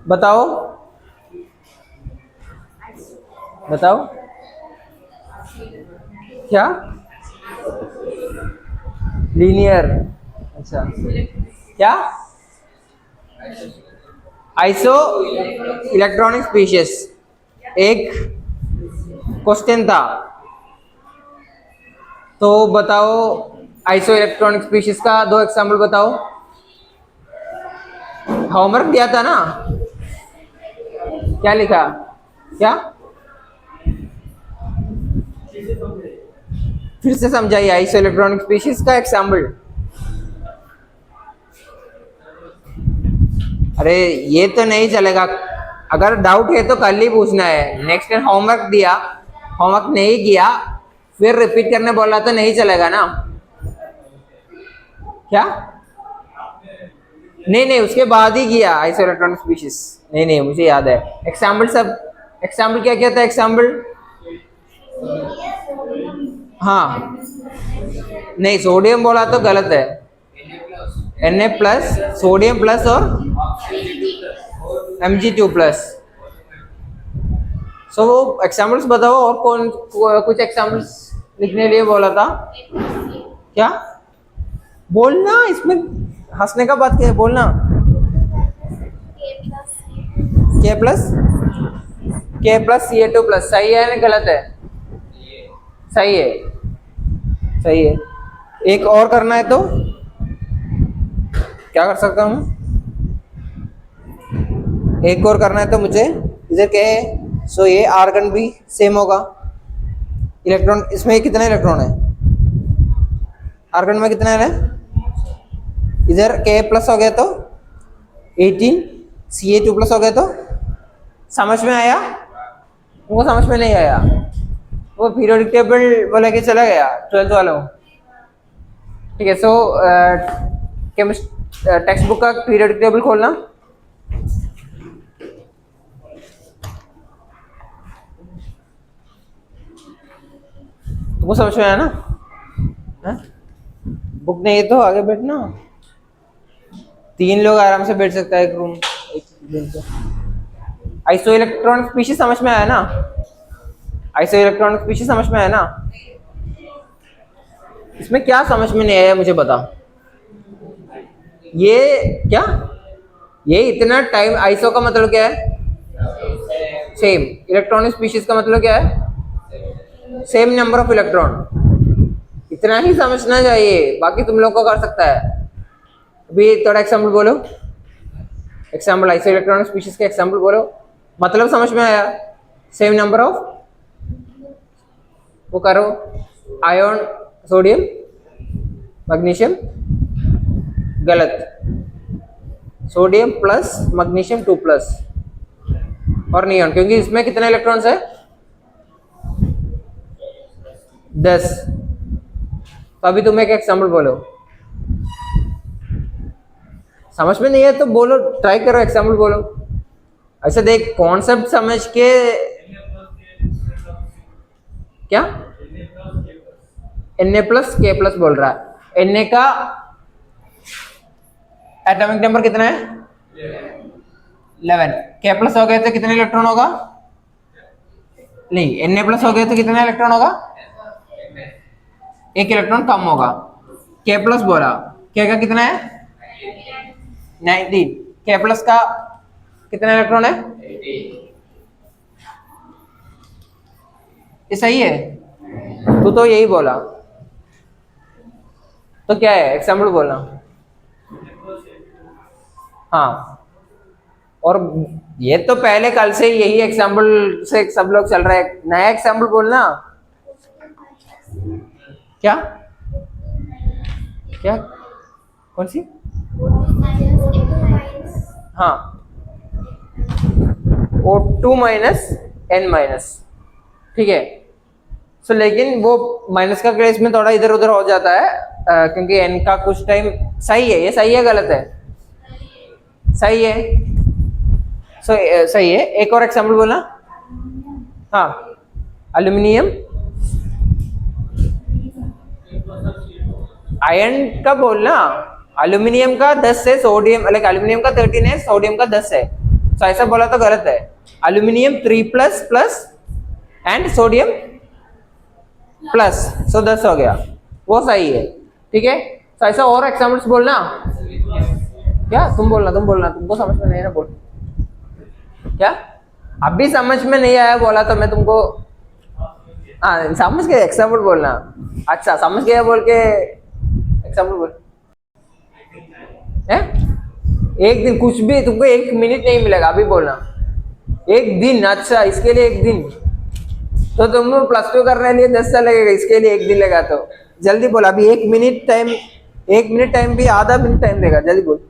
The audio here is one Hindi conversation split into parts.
बताओ बताओ क्या लीनियर। अच्छा क्या आइसो इलेक्ट्रॉनिक स्पीशीज एक क्वेश्चन था, तो बताओ आइसो इलेक्ट्रॉनिक स्पीशीज का दो एग्जाम्पल बताओ। होमवर्क दिया था ना, क्या लिखा, क्या फिर से समझाइए आइसो इलेक्ट्रॉनिक स्पीशीज का एग्जाम्पल। अरे ये तो नहीं चलेगा, अगर डाउट है तो कल ही पूछना है। नेक्स्ट टाइम होमवर्क दिया, होमवर्क नहीं किया, फिर रिपीट करने बोला तो नहीं चलेगा ना। क्या नहीं नहीं, उसके बाद ही किया आइसो इलेक्ट्रॉनिक स्पीशीज। नहीं नहीं मुझे याद है एग्जाम्पल सब। एग्जाम्पल क्या क्या था एग्जाम्पल? हाँ नहीं, सोडियम बोला तो गलत है। Na प्लस, सोडियम प्लस और Mg2+। सो वो एग्जाम्पल्स बताओ, और कौन कुछ एग्जाम्पल्स लिखने लिए बोला था। क्या बोलना, इसमें हंसने का बात क्या है, बोलना। K+Ca2+, सही है ना गलत है? सही है, सही है। एक और करना है तो क्या कर सकता हूँ? एक और करना है तो मुझे इधर क्या है, सो ये आर्गन भी सेम होगा। इलेक्ट्रॉन इसमें कितने इलेक्ट्रॉन है आर्गन में, कितने है? इधर K+ हो गया तो 18, Ca2+ हो गया तो। समझ में आया? उनको समझ में नहीं आया, वो पीरियोडिक टेबल बोले के चला गया 12th वालों। ठीक है, सो टेक्स्ट बुक का पीरियोडिक टेबल खोलना। तुमको समझ में आया ना? बुक नहीं है तो आगे बैठना, 3 लोग आराम से बैठ सकता है एक रूम, एक दिन पे। आइसो इलेक्ट्रॉनिक स्पीशीज समझ में आया ना? आइसो इलेक्ट्रॉनिक स्पीशीज समझ में आया ना? इसमें क्या समझ में नहीं आया मुझे बता। ये क्या, ये इतना टाइम, आइसो का मतलब क्या है? सेम। इलेक्ट्रॉनिक स्पीशीज का मतलब क्या है? Same number of electron. इतना ही समझना चाहिए, बाकी तुम लोग को कर सकता है। अभी थोड़ा एग्जाम्पल बोलो, एग्जाम्पल आइसो इलेक्ट्रॉनिक स्पीशीज के एग्जाम्पल बोलो, मतलब समझ में आया? सेम नंबर ऑफ, वो करो, आयोन सोडियम मैग्नीशियम, गलत, सोडियम प्लस मैग्नीशियम 2+, और नियॉन, क्योंकि इसमें कितने इलेक्ट्रॉन्स है? 10। तो अभी तुम एक एग्जाम्पल बोलो, समझ में नहीं है तो बोलो, ट्राई करो, एग्जाम्पल बोलो। ऐसे देख, कॉन्सेप्ट समझ के। क्या Na+K+ बोल रहा है? Na का एटॉमिक नंबर कितना है? 11। K+ हो गया तो कितने इलेक्ट्रॉन होगा? नहीं, Na+ हो गया तो कितना इलेक्ट्रॉन होगा? एक इलेक्ट्रॉन कम होगा। K+ बोला, K का कितना है? 19। K+ का कितना इलेक्ट्रॉन है? ये सही है? तू तो यही बोला, तो क्या है एग्जाम्पल बोलना। हाँ, और ये तो पहले कल से यही एग्जाम्पल से सब लोग चल रहे हैं, नया एग्जाम्पल बोलना। क्या क्या कौन सी? हाँ, O2 - N-। ठीक है, सो लेकिन वो माइनस का केस में थोड़ा इधर उधर हो जाता है, क्योंकि N का कुछ टाइम। सही है, ये सही है गलत है? सही है, सो सही है। एक और एग्जाम्पल बोला। हाँ, एल्यूमिनियम, आयरन का बोलना। एल्यूमिनियम का 10 है, सोडियम, लाइक एल्यूमिनियम का 13 है, सोडियम का 10 है। तो ऐसा बोला तो गलत है। एल्यूमिनियम 3++ एंड सोडियम प्लस, सो 10 हो गया, वो सही है। ठीक है, तो ऐसा और एग्जाम्पल्स बोलना। क्या तुम बोलना, तुमको समझ में नहीं है ना, बोल। क्या अभी समझ में नहीं आया बोला तो मैं तुमको, हाँ समझ गए, एग्जाम्पल बोलना। अच्छा समझ गया बोल के एग्जाम्पल बोल। है एक दिन, कुछ भी तुमको 1 मिनट नहीं मिलेगा, अभी बोलना। एक दिन, अच्छा इसके लिए 1 दिन, तो तुम +2 करने लिए 10 साल लगेगा, इसके लिए 1 दिन लगा। तो जल्दी बोल, अभी 1 मिनट टाइम, 1 मिनट टाइम भी आधा मिनट टाइम देगा, जल्दी बोल।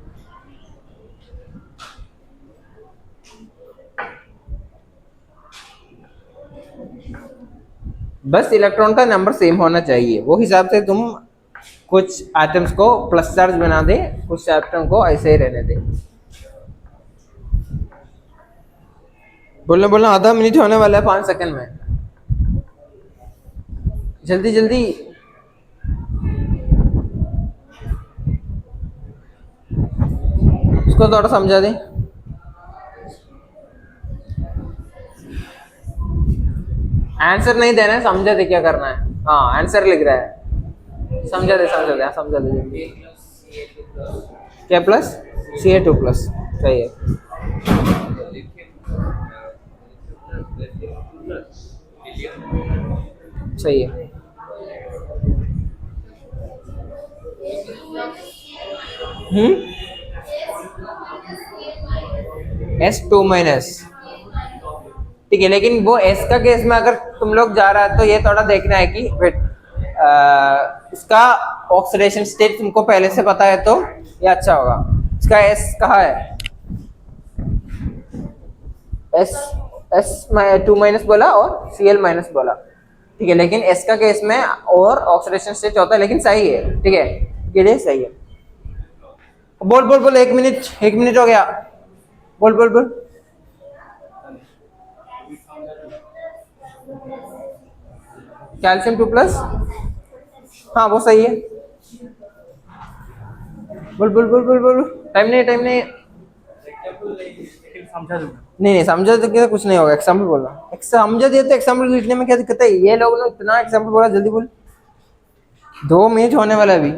बस इलेक्ट्रॉन का नंबर सेम होना चाहिए, वो हिसाब से तुम कुछ एटम्स को प्लस चार्ज बना दे, कुछ एटम को ऐसे ही रहने दे। बोलना बोलना, आधा मिनट होने वाला है, 5 सेकंड में, जल्दी जल्दी। उसको थोड़ा समझा दे। आंसर नहीं देना है, समझा दे क्या करना है। हाँ आंसर लिख रहा है, समझा दे समझा दे, हाँ समझा दे जल्दी। क्या प्लस Ca2+, सही है। सही है। S2-, ठीक है, लेकिन वो S का केस में अगर तुम लोग जा रहा है तो ये थोड़ा देखना है कि वेट, इसका ऑक्सीडेशन स्टेट तुमको पहले से पता है तो ये अच्छा होगा। इसका S कहाँ है, S2- बोला और Cl- बोला, ठीक है, लेकिन S का केस में और ऑक्सीडेशन स्टेट होता है, लेकिन सही है, ठीक है, ये लिए सही है। बोल बोल बोल, 1 मिनट हो गया, बोल बोल बोल। कैल्शियम 2+, हाँ वो सही है। बोल बोल बोल बोल बोल, टाइम नहीं, टाइम नहीं। नहीं समझा तो क्या, कुछ नहीं होगा, एग्जाम्पल बोलना। समझा दिया तो एग्जाम्पल लिखने में क्या दिक्कत है, ये लोग ना इतना एग्जाम्पल बोला, जल्दी बोल, 2 मिनट होने वाला अभी।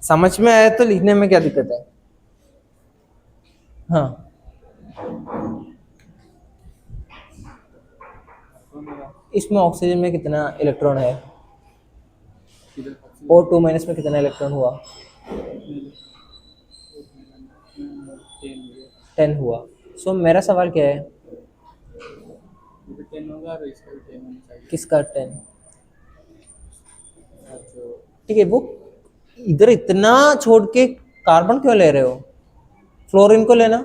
समझ में आया तो लिखने में क्या दिक्कत है। हाँ इसमें ऑक्सीजन में कितना इलेक्ट्रॉन है, O2- में कितना इलेक्ट्रॉन हुआ, 10 हुआ। सो मेरा सवाल क्या है, किसका 10, ठीक है, वो इधर इतना छोड़ के कार्बन क्यों ले रहे हो, फ्लोरीन को लेना।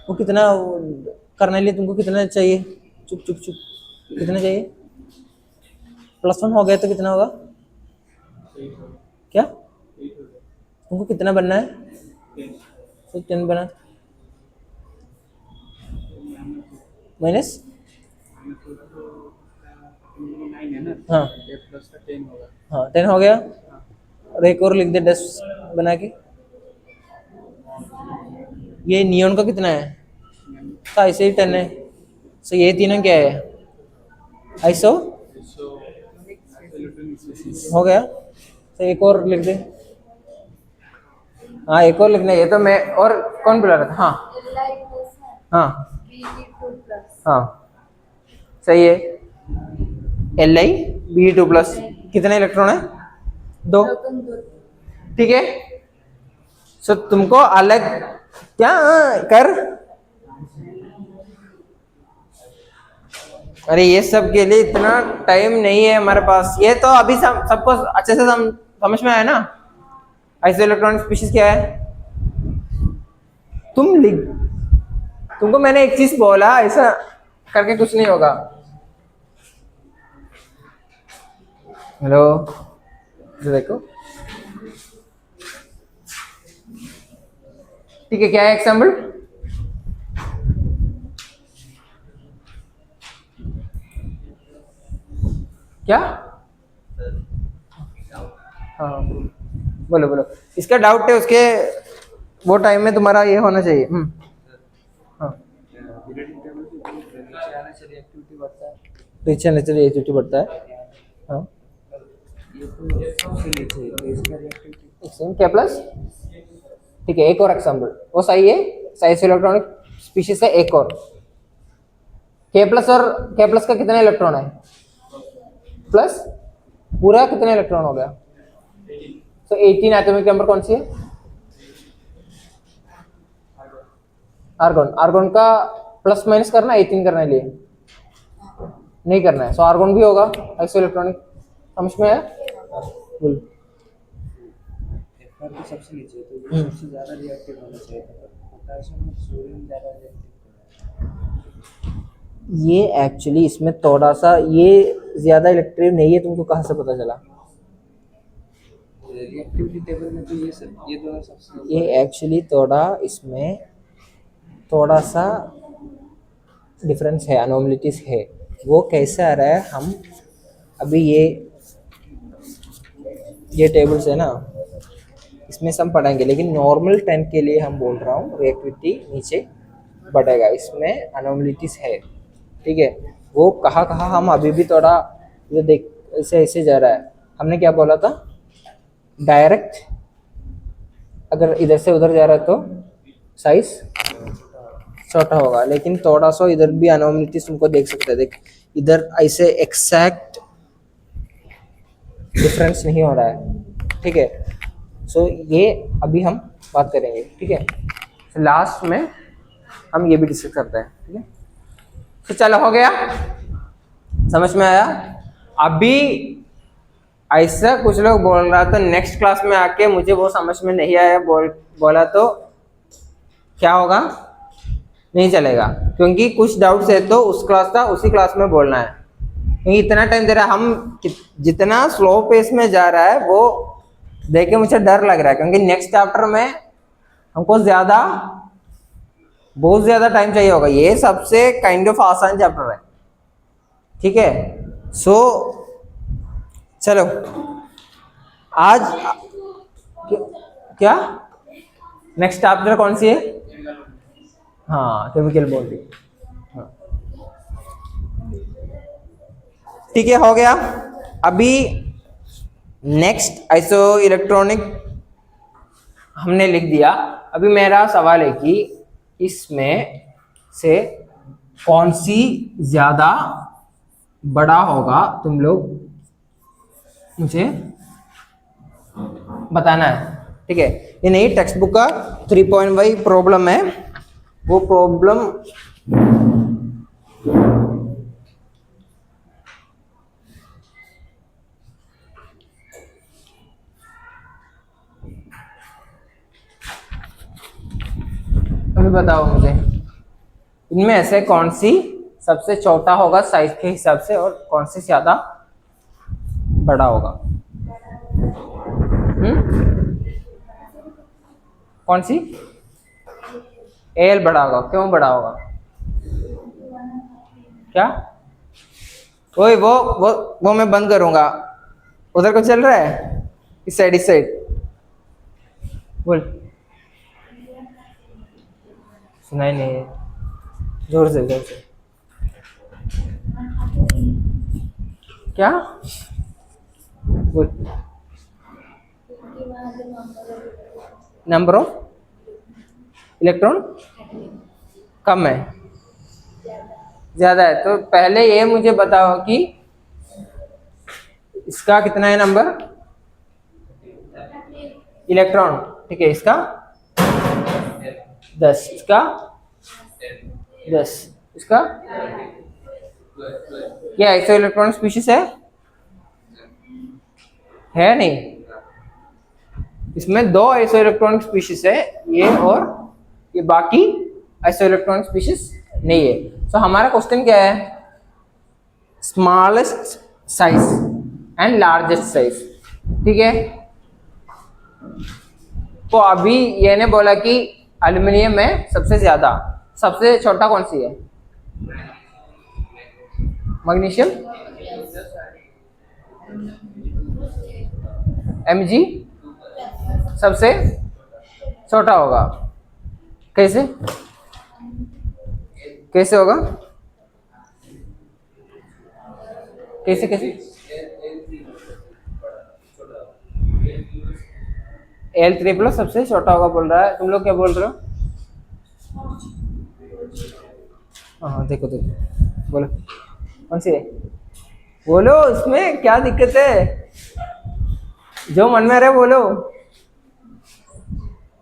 वो कितना करने के लिए तुमको कितना चाहिए, चुप चुप चुप, कितना चाहिए, +1 हो गया तो कितना होगा, क्या तुमको कितना बनना है, तो 10 बना, माइनस, हाँ हाँ 10 हो गया, और एक और लिख दे 10 बना के। ये नियॉन का कितना है, तो ऐसे ही 10 है, सो ये तीनों क्या है, आइसो हो गया, तो एक और लिख दे। हाँ एक और लिखना है, ये तो मैं, और कौन बुला रहा था, हाँ हाँ हाँ सही है, Li Be2+, कितने इलेक्ट्रॉन है, 2, ठीक है। सो तुमको अलग क्या कर, अरे ये सब के लिए इतना टाइम नहीं है हमारे पास, ये तो अभी सबको अच्छे से समझ में आया ना, ऐसे इलेक्ट्रॉनिक स्पीशीज क्या है। तुम लिख, तुमको मैंने एक चीज बोला, ऐसा करके कुछ नहीं होगा। हेलो, देखो, ठीक है, क्या है एग्जाम्पल, क्या हाँ बोलो बोलो, इसका डाउट है उसके वो टाइम में तुम्हारा ये होना चाहिए। हाँ नीचे आने से रिएक्टिविटी बढ़ता है। हाँ के प्लस, ठीक है। एक और एग्जाम्पल वो सही है, साइज इलेक्ट्रॉनिक स्पीशीज है एक और। के प्लस और के प्लस का कितने इलेक्ट्रॉन है, प्लस पूरा कितने इलेक्ट्रॉन हो गया, तो 18 एटॉमिक नंबर कौन सी है, आर्गन। आर्गन का प्लस माइनस करना है 18 करने लिए नहीं करना है, सो आर्गन भी होगा आइसो इलेक्ट्रॉनिक, समझ में आया। बोल सबसे नीचे तो ये सबसे ज्यादा रिएक्टिव होना चाहिए, पोटेशियम और सोडियम ज्यादा रिएक्टिव। ये एक्चुअली इसमें थोड़ा सा ये ज्यादा इलेक्ट्रिक नहीं है, तुमको कहाँ से पता चला। रिएक्टिविटी टेबल में तो ये सब ये दोनों सबसे ये एक्चुअली थोड़ा इसमें थोड़ा सा डिफरेंस है, अनोमलिटीज है। वो कैसे आ रहा है, हम अभी ये टेबल्स है ना, इसमें सब पढ़ेंगे, लेकिन नॉर्मल 10 के लिए हम बोल रहा हूँ रिएक्टिविटी नीचे बढ़ेगा, इसमें अनोमलिटीज है, ठीक है। वो कहाँ कहाँ हम अभी भी थोड़ा ये देख ऐसे ऐसे जा रहा है। हमने क्या बोला था, डायरेक्ट अगर इधर से उधर जा रहा है तो साइज छोटा होगा, लेकिन थोड़ा सा इधर भी अनोमलिटीज तुमको देख सकते हैं। देख इधर ऐसे एक्सैक्ट डिफरेंस नहीं हो रहा है, ठीक है। सो ये अभी हम बात करेंगे, ठीक है। लास्ट में हम ये भी डिस्कस करते हैं, ठीक है। तो चलो हो गया, समझ में आया। अभी ऐसा कुछ लोग बोल रहा था नेक्स्ट क्लास में आके मुझे वो समझ में नहीं आया बोला तो क्या होगा, नहीं चलेगा, क्योंकि कुछ डाउट्स है तो उस क्लास था उसी क्लास में बोलना है, क्योंकि इतना टाइम दे रहा है। हम जितना स्लो पेस में जा रहा है वो देख के मुझे डर लग रहा है, क्योंकि नेक्स्ट चैप्टर में हमको बहुत ज्यादा टाइम चाहिए होगा। ये सबसे काइंड ऑफ आसान चैप्टर है, ठीक है। सो चलो आज क्या नेक्स्ट चैप्टर कौन सी है, हाँ केमिकल बॉन्डिंग, हाँ ठीक है हो गया। अभी नेक्स्ट आइसो इलेक्ट्रॉनिक हमने लिख दिया। अभी मेरा सवाल है कि इसमें से कौन सी ज्यादा बड़ा होगा, तुम लोग मुझे बताना है, ठीक है। ये नहीं टेक्स्ट बुक का 3.1 प्रॉब्लम है, वो प्रॉब्लम अभी बताओ मुझे, इनमें से कौन सी सबसे छोटा होगा साइज के हिसाब से और कौन सी ज्यादा बड़ा होगा। कौन सी एल बड़ा होगा, क्यों बड़ा होगा, क्या ओए वो मैं बंद करूंगा। उधर कुछ चल रहा है, इस साइड बोल, सुनाई नहीं है, जोर से क्या बोल। नंबर ऑफ इलेक्ट्रॉन कम है ज्यादा है, तो पहले ये मुझे बताओ कि इसका कितना है नंबर इलेक्ट्रॉन, ठीक है। इसका 10, इसका 10, इसका क्या आइसो इलेक्ट्रॉनिक स्पीशीज है नहीं, इसमें 2 आइसो इलेक्ट्रॉनिक स्पीशीज है, ये और ये, बाकी आइसो इलेक्ट्रॉनिक स्पीशीज नहीं है। तो हमारा क्वेश्चन क्या है, smallest size and largest size, ठीक है। तो अभी ये ने बोला कि एल्युमिनियम में सबसे छोटा कौन सी है, मैग्नीशियम, Mg सबसे छोटा होगा। कैसे कैसे होगा? कैसे कैसे? L3 प्लस सबसे छोटा होगा बोल रहा है, तुम लोग क्या बोल रहे हो? हाँ देखो देखो, बोलो कौन सी है, बोलो, इसमें क्या दिक्कत है, जो मन में आ रहा है बोलो।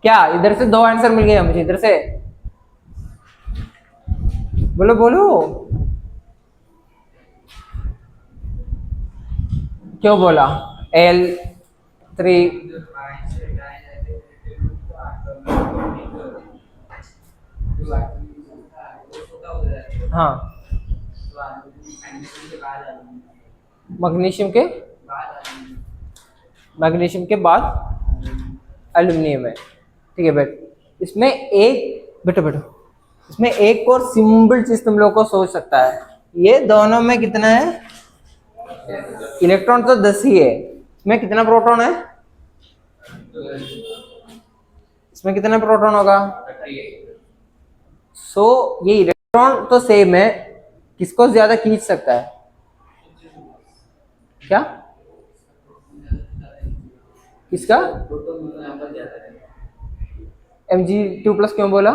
क्या इधर से दो आंसर मिल गए मुझे, इधर से बोलो बोलो, क्यों बोला L3? हाँ, मैग्नीशियम के बाद एल्यूमिनियम है। ठीक है बेट, इसमें एक बेटो बेटो इसमें एक और सिंपल चीज तुम लोग को सोच सकता है, ये दोनों में कितना है इलेक्ट्रॉन? तो 10 ही है, इसमें कितना प्रोटॉन है? इसमें कितना प्रोटॉन होगा? सो ये इलेक्ट्रॉन तो सेम है, किसको ज्यादा खींच सकता है? क्या किसका? Mg2 प्लस क्यों बोला?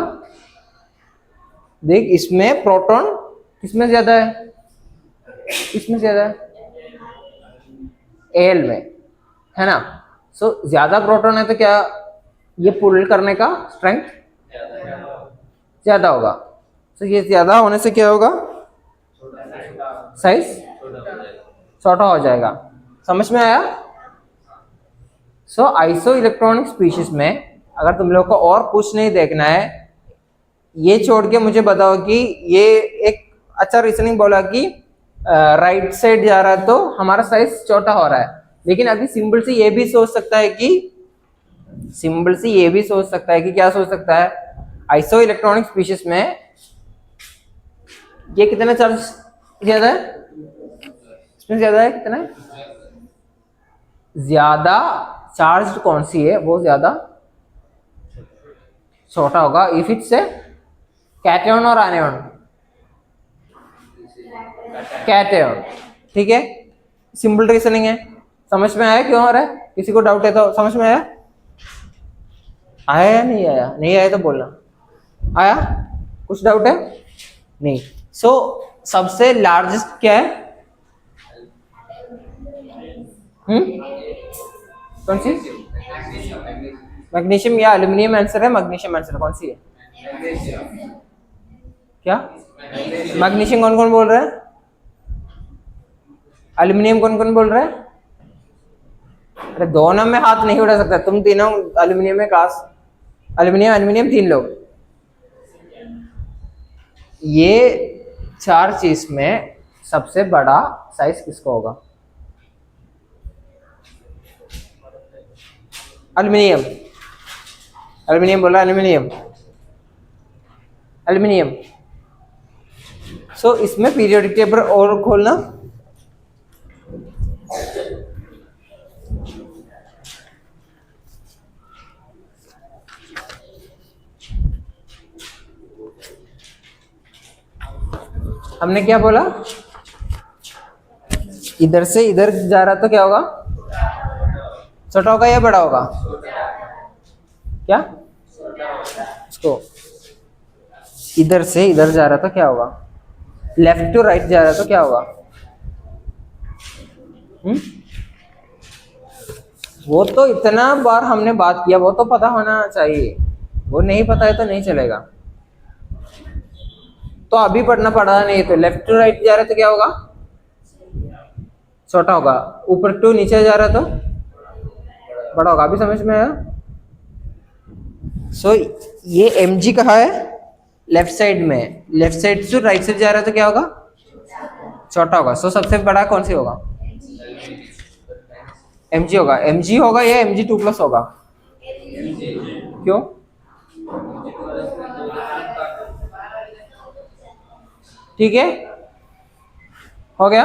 देख इसमें प्रोटॉन किसमें ज्यादा है? किसमें ज्यादा है? Al में, है ना? सो ज्यादा प्रोटॉन है तो क्या ये पुल करने का स्ट्रेंथ ज्यादा होगा। तो ये ज्यादा होने से क्या होगा? साइज छोटा हो जाएगा। समझ में आया? सो आइसो इलेक्ट्रॉनिक स्पीशीज में अगर तुम लोग को और कुछ नहीं देखना है, ये छोड़ के मुझे बताओ कि ये एक अच्छा रीजनिंग बोला कि राइट साइड जा रहा है तो हमारा साइज छोटा हो रहा है, लेकिन अभी सिंपल से ये भी सोच सकता है कि क्या सोच सकता है, आइसो इलेक्ट्रॉनिक स्पीशीज में ये कितना चार्ज ज्यादा है? इसमें ज्यादा है, कितना है? ज्यादा चार्ज कौन सी है वो ज्यादा छोटा होगा इफ इट्स ए कैटायन और आनायन? कैटायन। ठीक है, सिंपल रीजनिंग है। समझ में आया क्यों हो रहा है? किसी को डाउट है तो समझ में आया? आया या नहीं आया? नहीं आया तो बोलना। आया? कुछ डाउट है? नहीं। सो सबसे लार्जेस्ट क्या है? कौन सी? मैग्नीशियम या एल्यूमिनियम आंसर है? मैग्नीशियम आंसर कौन सी है? क्या मैग्नीशियम कौन कौन बोल रहा है? एल्यूमिनियम कौन कौन बोल रहा है? अरे दोनों में हाथ नहीं उड़ा सकता, तुम तीनों एल्यूमिनियम में क्लास, एल्यूमिनियम तीन लोग। ये चार चीज में सबसे बड़ा साइज किसका होगा? एल्यूमिनियम बोला, एल्यूमिनियम। सो इसमें पीरियोडिक टेबल और खोलना, हमने क्या बोला? इधर से इधर जा रहा तो क्या होगा? छोटा होगा या बड़ा होगा? क्या इसको इधर से इधर जा रहा तो क्या होगा? लेफ्ट टू राइट जा रहा तो क्या होगा? वो तो इतना बार हमने बात किया, वो तो पता होना चाहिए, वो नहीं पता है तो नहीं चलेगा। तो अभी पढ़ना पड़ा नहीं, तो लेफ्ट टू राइट जा रहा तो क्या होगा? छोटा होगा। ऊपर टू नीचे जा रहा तो बड़ा होगा। अभी समझ में आया? सो ये Mg कहाँ है? लेफ्ट साइड में, लेफ्ट साइड से राइट साइड जा रहा है तो क्या होगा? छोटा होगा। सो सबसे बड़ा कौन सी होगा? Mg होगा। Mg होगा या Mg2 प्लस होगा? क्यों? ठीक है, हो गया।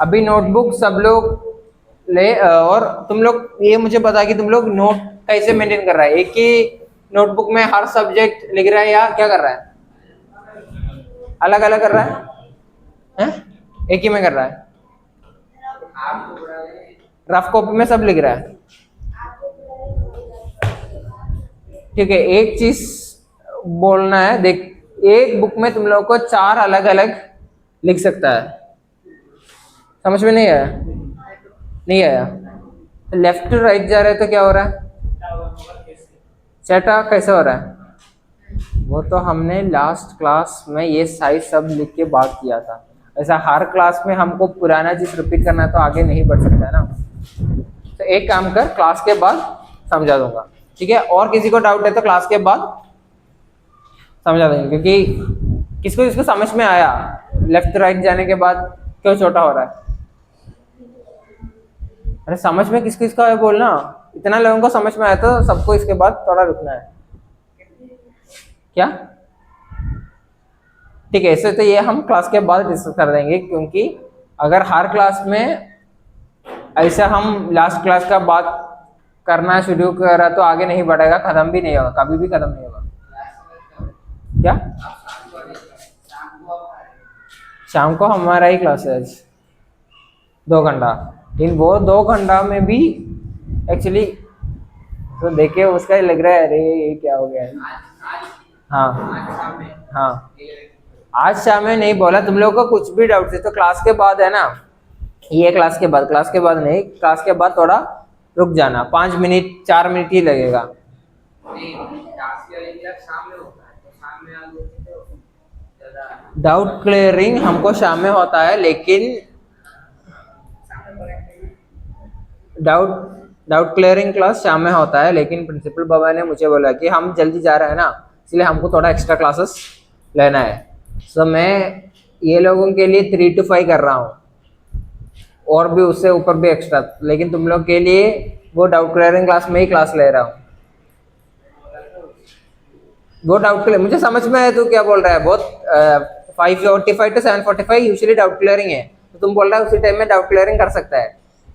अभी नोटबुक सब लोग और तुम लोग ये मुझे बता कि तुम लोग नोट कैसे मेंटेन कर रहा है, एक ही नोटबुक में हर सब्जेक्ट लिख रहा है या क्या कर रहा है, अलग अलग कर रहा है? एक ही में कर रहा है, रफ कॉपी में सब लिख रहा है? ठीक है, एक चीज बोलना है, देख एक बुक में तुम लोग को 4 अलग अलग लिख सकता है, समझ में नहीं आया? नहीं आया? लेफ्ट टू राइट जा रहे तो क्या हो रहा है, सेटा कैसे हो रहा है? वो तो हमने लास्ट क्लास में ये साइज सब लिख के बात किया था, ऐसा हर क्लास में हमको पुराना चीज रिपीट करना तो आगे नहीं बढ़ सकता है ना। तो एक काम कर, क्लास के बाद समझा दूंगा, ठीक है? और किसी को डाउट है तो क्लास के बाद समझा देंगे, क्योंकि किसको किसको समझ में आया लेफ्ट राइट जाने के बाद क्यों छोटा हो रहा है? अरे समझ में किस किसका है बोलना, इतना लोगों को समझ में आया तो सबको इसके बाद थोड़ा रुकना है क्या? ठीक है, ऐसे तो ये हम क्लास के बाद डिस्कस कर देंगे, क्योंकि अगर हर क्लास में ऐसा हम लास्ट क्लास का बात करना शुरू करा तो आगे नहीं बढ़ेगा, खत्म भी नहीं होगा, कभी भी खत्म नहीं होगा। क्या शाम को हमारा ही क्लास है आज 2 घंटा, इन वो 2 घंटा में भी एक्चुअली तो देखे उसका ही लग रहा है, अरे ये क्या हो गया है? हाँ हाँ, आज शाम में नहीं बोला, तुम लोगों को कुछ भी डाउट है तो क्लास के बाद है ना, ये क्लास के बाद नहीं, क्लास के बाद थोड़ा रुक जाना, 5 मिनट 4 मिनट ही लगेगा। डाउट क्लियरिंग हमको शाम में होता है, लेकिन डाउट क्लियरिंग क्लास शाम में होता है, लेकिन प्रिंसिपल बाबा ने मुझे बोला कि हम जल्दी जा रहे हैं ना, इसलिए हमको थोड़ा एक्स्ट्रा क्लासेस लेना है। सो मैं ये लोगों के लिए 3 to 5 कर रहा हूँ, और भी उससे ऊपर भी एक्स्ट्रा, लेकिन तुम लोग के लिए वो डाउट क्लियरिंग क्लास में ही क्लास ले रहा हूँ। वो डाउट क्लियर मुझे समझ में है, तू क्या बोल रहा है, बहुत 5:45 to 7:45 यूजुअली डाउट क्लियरिंग है, तो तुम बोल रहा है उसी टाइम में डाउट क्लियरिंग कर सकता है,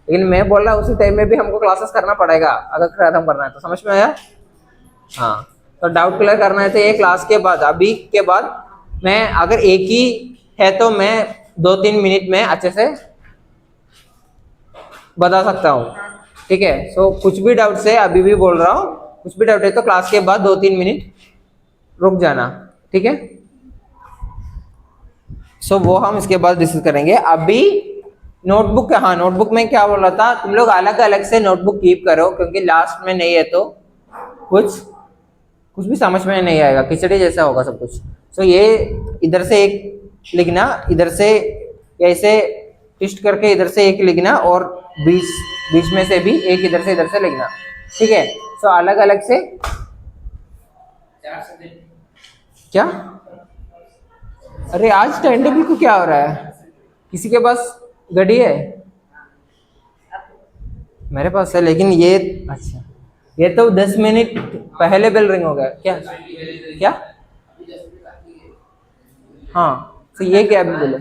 लेकिन मैं बोल रहा हूँ उसी टाइम में भी हमको क्लासेस करना पड़ेगा अगर खत्म करना है तो। समझ में आया? हाँ, तो डाउट क्लियर करना है तो ये क्लास के बाद, अभी के बाद मैं अगर एक ही है तो मैं 2-3 मिनट में अच्छे से बता सकता हूँ, ठीक है? सो कुछ भी डाउट है, अभी भी बोल रहा हूँ, कुछ भी डाउट है तो क्लास के बाद 2-3 मिनट रुक जाना, ठीक है? सो वो हम इसके बाद डिस्कस करेंगे। अभी नोटबुक, हाँ नोटबुक में क्या बोल रहा था, तुम लोग अलग अलग से नोटबुक कीप करो, क्योंकि लास्ट में नहीं है तो कुछ भी समझ में नहीं आएगा, खिचड़ी जैसा होगा सब कुछ। सो ये इधर से एक लिखना, इधर से ऐसे ट्विस्ट करके इधर से एक लिखना, और बीच में से भी एक इधर से लिखना, ठीक है? सो अलग अलग से क्या, अरे आज टाइम टेबल को क्या हो रहा है, किसी के पास घड़ी है? मेरे पास है, लेकिन ये अच्छा, ये तो 10 मिनट पहले बेल रिंग हो गया क्या? क्या? हाँ, तो ये क्या अभी बोले?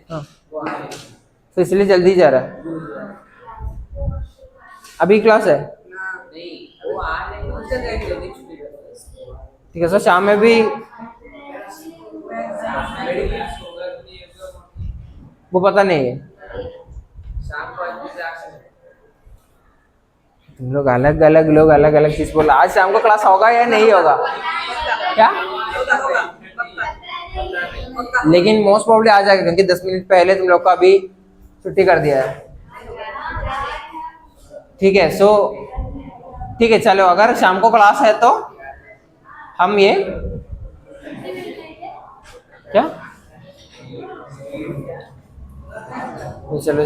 हाँ, तो इसलिए जल्दी जा रहा है। अभी क्लास है, ठीक है? सो शाम में भी वो पता नहीं है, तुम लोग अलग अलग चीज बोला। आज शाम को क्लास होगा या नहीं होगा क्या? लेकिन मोस्ट प्रॉब्ली आ जाएगा, क्योंकि 10 मिनट पहले तुम लोग को अभी छुट्टी कर दिया है, ठीक है? सो ठीक है, चलो अगर शाम को क्लास है तो हम ये क्या, चलो